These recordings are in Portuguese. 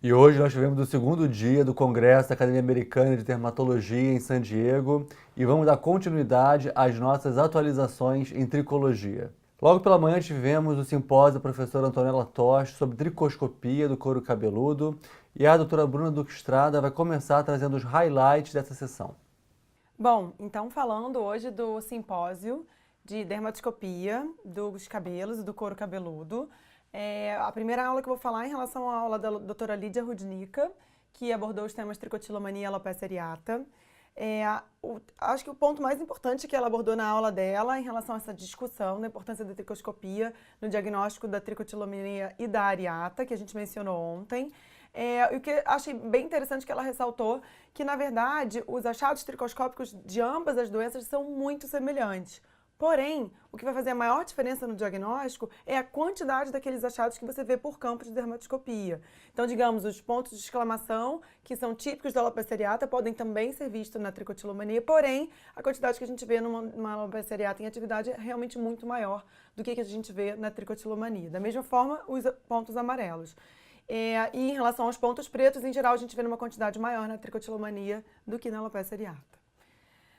E hoje nós tivemos o segundo dia do Congresso da Academia Americana de Dermatologia em San Diego e vamos dar continuidade às nossas atualizações em tricologia. Logo pela manhã tivemos o simpósio da professora Antonella Tosh sobre tricoscopia do couro cabeludo e a doutora Bruna Duque Estrada vai começar trazendo os highlights dessa sessão. Bom, então falando hoje do simpósio de dermatoscopia dos cabelos e do couro cabeludo. A primeira aula que eu vou falar é em relação à aula da doutora Lídia Rudnicka, que abordou os temas tricotilomania e alopecia areata. Acho que o ponto mais importante que ela abordou na aula dela em relação a essa discussão da importância da tricoscopia no diagnóstico da tricotilomania e da areata, que a gente mencionou ontem. O que achei bem interessante que ela ressaltou que, na verdade, os achados tricoscópicos de ambas as doenças são muito semelhantes. Porém, o que vai fazer a maior diferença no diagnóstico é a quantidade daqueles achados que você vê por campo de dermatoscopia. Então, digamos, os pontos de exclamação, que são típicos da alopecia areata, podem também ser vistos na tricotilomania, porém, a quantidade que a gente vê numa alopecia areata em atividade é realmente muito maior do que a gente vê na tricotilomania. Da mesma forma, os pontos amarelos. E em relação aos pontos pretos, em geral, a gente vê numa quantidade maior na tricotilomania do que na alopecia areata.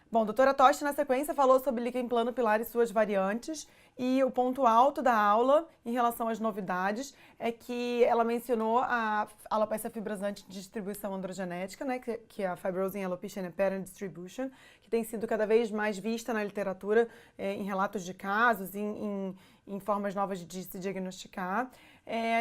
Bom, a doutora Tosh, na sequência, falou sobre líquen plano pilar e suas variantes, e o ponto alto da aula, em relação às novidades, é que ela mencionou a alopecia fibrosante de distribuição androgenética, né, que é a Fibrosing Alopecia Pattern Distribution, que tem sido cada vez mais vista na literatura, em relatos de casos, em formas novas de se diagnosticar.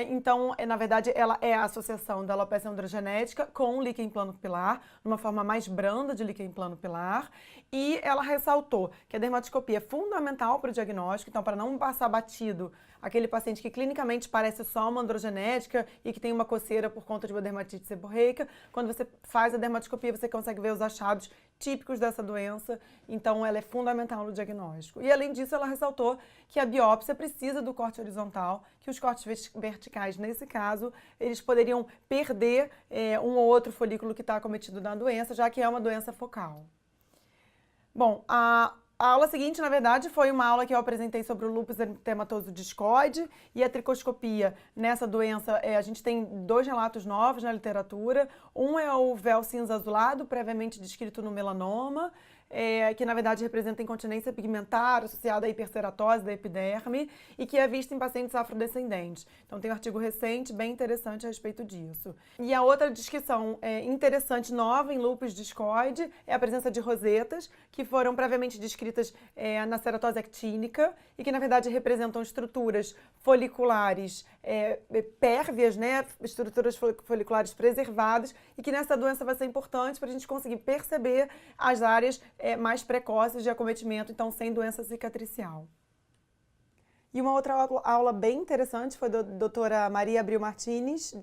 Então, na verdade, ela é a associação da alopecia androgenética com o líquen plano pilar, numa forma mais branda de líquen plano pilar, e ela ressaltou que a dermatoscopia é fundamental para o diagnóstico, então, para não passar batido aquele paciente que clinicamente parece só uma androgenética e que tem uma coceira por conta de uma dermatite seborreica, quando você faz a dermatoscopia, você consegue ver os achados típicos dessa doença, então ela é fundamental no diagnóstico. E além disso, ela ressaltou que a biópsia precisa do corte horizontal, que os cortes verticais, nesse caso, eles poderiam perder um ou outro folículo que está acometido na doença, já que é uma doença focal. Bom, a aula seguinte, na verdade, foi uma aula que eu apresentei sobre o lúpus eritematoso discoide e a tricoscopia. Nessa doença, a gente tem dois relatos novos na literatura. Um é o véu cinza azulado, previamente descrito no melanoma, que na verdade representa incontinência pigmentar associada à hiperceratose da epiderme e que é vista em pacientes afrodescendentes. Então tem um artigo recente bem interessante a respeito disso. E a outra descrição interessante nova em lúpus discoide é a presença de rosetas que foram previamente descritas na ceratose actínica e que na verdade representam estruturas foliculares pérvias, né, estruturas foliculares preservadas e que nessa doença vai ser importante para a gente conseguir perceber as áreas mais precoces de acometimento, então sem doença cicatricial. E uma outra aula bem interessante foi da doutora Maria Abril Martínez,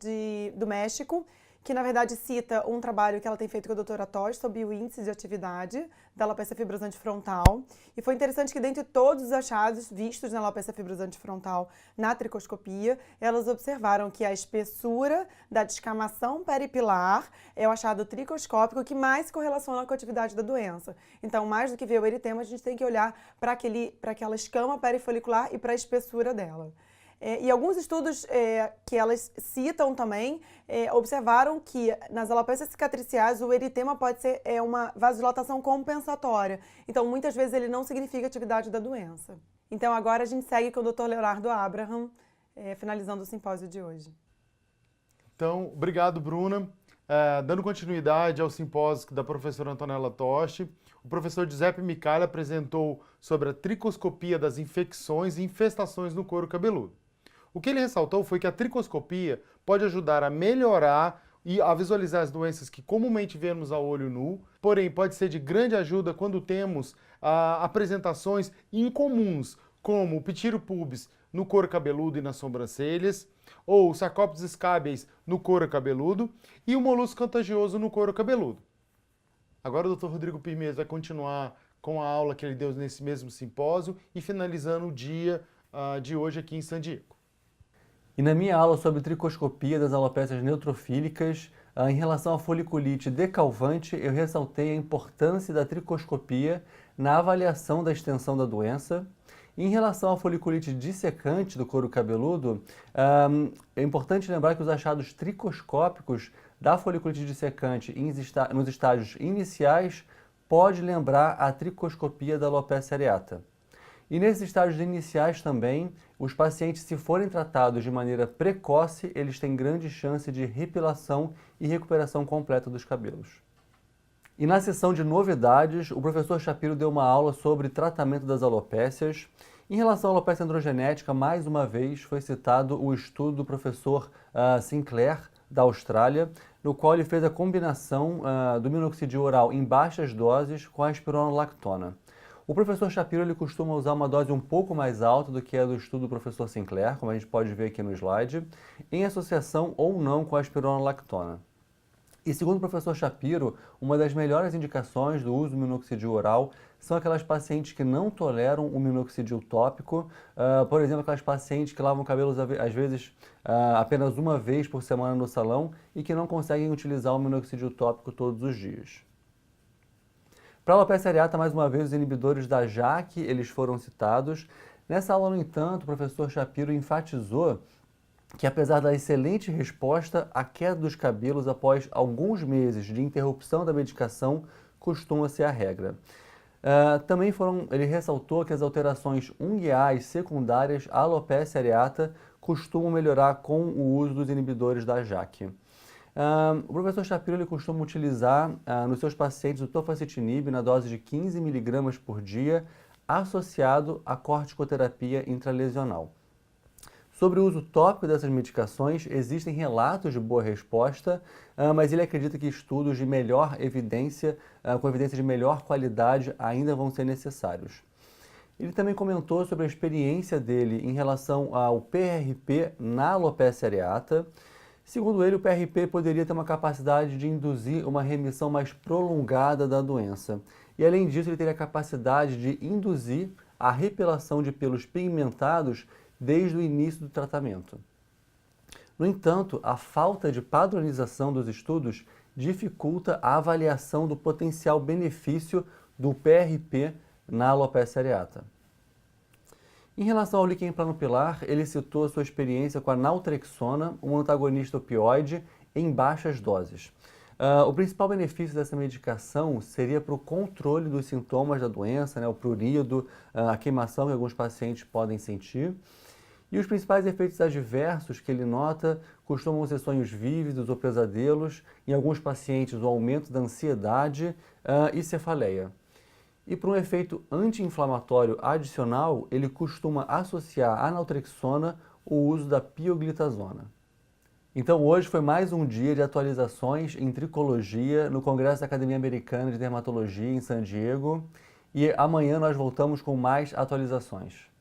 do México, que na verdade cita um trabalho que ela tem feito com a doutora Tosh sobre o índice de atividade da alopecia fibrosante frontal. E foi interessante que dentre todos os achados vistos na alopecia fibrosante frontal na tricoscopia, elas observaram que a espessura da descamação peripilar é o achado tricoscópico que mais se correlaciona com a atividade da doença. Então, mais do que ver o eritema, a gente tem que olhar para aquela escama perifolicular e para a espessura dela. E alguns estudos que elas citam também observaram que nas alopecias cicatriciais o eritema pode ser uma vasodilatação compensatória. Então, muitas vezes ele não significa atividade da doença. Então, agora a gente segue com o Dr. Leonardo Abraham, finalizando o simpósio de hoje. Então, obrigado, Bruna. Dando continuidade ao simpósio da professora Antonella Tosh, o professor Giuseppe Micali apresentou sobre a tricoscopia das infecções e infestações no couro cabeludo. O que ele ressaltou foi que a tricoscopia pode ajudar a melhorar e a visualizar as doenças que comumente vemos a olho nu, porém pode ser de grande ajuda quando temos apresentações incomuns, como o pitiro pubis no couro cabeludo e nas sobrancelhas, ou o Sarcóptes scabies no couro cabeludo e o molusco contagioso no couro cabeludo. Agora o Dr. Rodrigo Pirmez vai continuar com a aula que ele deu nesse mesmo simpósio e finalizando o dia de hoje aqui em San Diego. E na minha aula sobre tricoscopia das alopécias neutrofílicas, em relação à foliculite decalvante, eu ressaltei a importância da tricoscopia na avaliação da extensão da doença Em relação à foliculite dissecante do couro cabeludo, é importante lembrar que os achados tricoscópicos da foliculite dissecante nos estágios iniciais pode lembrar a tricoscopia da alopecia areata. E nesses estágios iniciais também, os pacientes, se forem tratados de maneira precoce, eles têm grande chance de repilação e recuperação completa dos cabelos. E na sessão de novidades, o professor Shapiro deu uma aula sobre tratamento das alopécias. Em relação à alopecia androgenética, mais uma vez foi citado o estudo do professor Sinclair, da Austrália, no qual ele fez a combinação do minoxidil oral em baixas doses com a espironolactona. O professor Shapiro ele costuma usar uma dose um pouco mais alta do que a do estudo do professor Sinclair, como a gente pode ver aqui no slide, em associação ou não com a espironolactona. E segundo o professor Shapiro, uma das melhores indicações do uso do minoxidil oral são aquelas pacientes que não toleram o minoxidil tópico, por exemplo, aquelas pacientes que lavam cabelos às vezes apenas uma vez por semana no salão e que não conseguem utilizar o minoxidil tópico todos os dias. Para a alopecia areata, mais uma vez, os inibidores da JAK, eles foram citados. Nessa aula, no entanto, o professor Shapiro enfatizou que apesar da excelente resposta, a queda dos cabelos após alguns meses de interrupção da medicação costuma ser a regra. Ele ressaltou que as alterações unguiais secundárias à alopecia areata costumam melhorar com o uso dos inibidores da JAK. O professor Shapiro ele costuma utilizar nos seus pacientes o tofacitinib na dose de 15 mg por dia, associado à corticoterapia intralesional. Sobre o uso tópico dessas medicações, existem relatos de boa resposta, mas ele acredita que estudos de melhor evidência, com evidência de melhor qualidade, ainda vão ser necessários. Ele também comentou sobre a experiência dele em relação ao PRP na alopecia areata. Segundo ele, o PRP poderia ter uma capacidade de induzir uma remissão mais prolongada da doença. E além disso, ele teria a capacidade de induzir a repilação de pelos pigmentados desde o início do tratamento. No entanto, a falta de padronização dos estudos dificulta a avaliação do potencial benefício do PRP na alopecia areata. Em relação ao líquen planopilar, ele citou a sua experiência com a naltrexona, um antagonista opioide, em baixas doses. O principal benefício dessa medicação seria para o controle dos sintomas da doença, o prurido, a queimação que alguns pacientes podem sentir. E os principais efeitos adversos que ele nota costumam ser sonhos vívidos ou pesadelos, em alguns pacientes o aumento da ansiedade e cefaleia. E para um efeito anti-inflamatório adicional, ele costuma associar à naltrexona o uso da pioglitazona. Então hoje foi mais um dia de atualizações em tricologia no Congresso da Academia Americana de Dermatologia em San Diego e amanhã nós voltamos com mais atualizações.